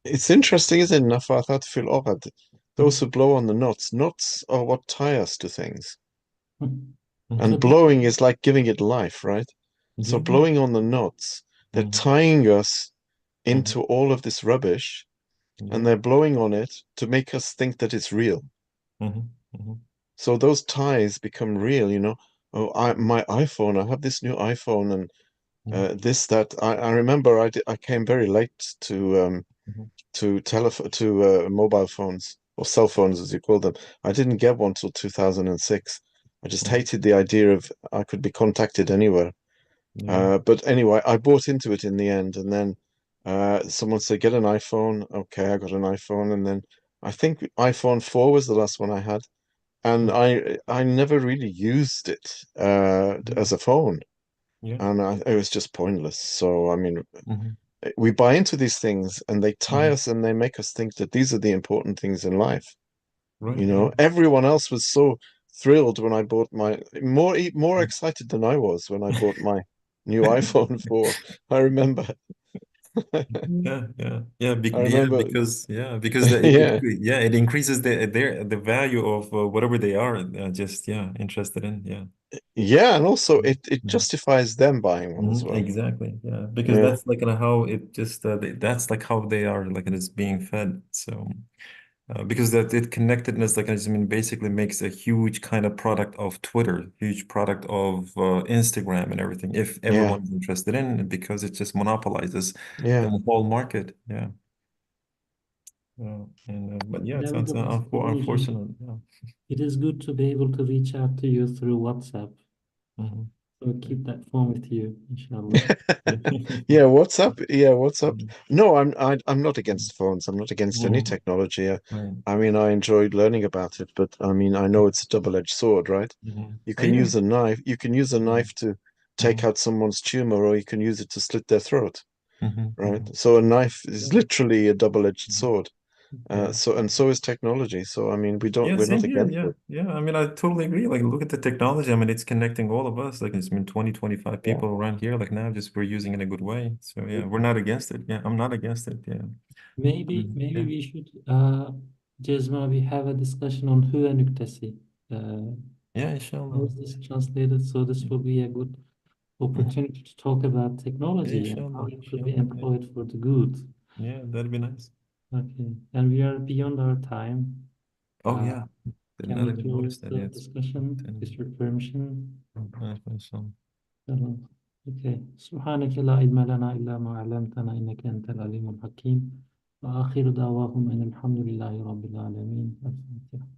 It's interesting, isn't it? Nafathat fil uqad. Those who blow on the knots. Knots are what tie us to things. And blowing is like giving it life, right? So blowing on the knots, they're tying us into all of this rubbish, and they're blowing on it to make us think that it's real. So those ties become real, Oh, my iPhone, I have this new iPhone, and this, that. I remember I came very late to mobile phones or cell phones as you call them. I didn't get one till 2006. I just hated the idea of I could be contacted anywhere. But anyway, I bought into it in the end, and then someone said, get an iPhone. Okay, I got an iPhone, and then I think iPhone 4 was the last one I had, and I never really used it as a phone, and it was just pointless. So I mean, we buy into these things, and they tie us, and they make us think that these are the important things in life. Right. You know, everyone else was so thrilled when I bought my more excited than I was when I bought my new iPhone 4. I remember. Yeah, yeah, yeah, I remember. because Yeah, it increases the value of whatever they are just interested in. yeah, and also Mm. it justifies them buying one as well. Exactly. Yeah, because Yeah, that's like how it just that's like how they are like it's being fed. So because that it connectedness like I mean basically makes a huge kind of product of Twitter, huge product of Instagram and everything. If yeah, everyone's interested in it, because it just monopolizes yeah. the whole market. Yeah. And but yeah, it's Nevertheless, Elijah, unfortunate. Yeah. it is good to be able to reach out to you through WhatsApp. Mhm. So keep that phone with you, inshallah. Yeah, WhatsApp. Yeah, WhatsApp. Mhm. No, I'm not against phones. I'm not against any Mhm. technology. Right. I mean, I enjoyed learning about it, but I mean, I know it's a double-edged sword, right? Mhm. You Oh, can yeah. use a knife. You can use a Mhm. knife to take Mhm. out someone's tumor, or you can use it to slit their throat, Mhm. right? Mhm. So a knife is Yeah. literally a double-edged Mhm. sword. Yeah. So is technology. So I mean, Yeah, we're not same here. against Yeah. it. Yeah. I mean, I totally agree. Like, look at the technology. I mean, it's connecting all of us. Like, it's been 20, 25 Yeah. people around here. Like, now just we're using it in a good way. So, yeah, we're not against it. Yeah, I'm not against it. Yeah. Maybe Yeah. we should Cezma, we have a discussion on hüve nüktesi. Yeah, How inshallah. is this translated? So this will be a good Mhm. opportunity to talk about Yeah, technology and how inshallah. it could be Inshallah. Yeah. employed for the good. Yeah, that'd be nice. Okay, and we are beyond our time. Oh, Uh, yeah. Did can not we even close notice that the yet. discussion with 10. your permission? Inshallah. تمام. Okay. سبحانك لا علم لنا إلا ما علمتنا إنك أنت العليم الحكيم وآخر دعواهم أن الحمد لله رب العالمين. الفاتحة.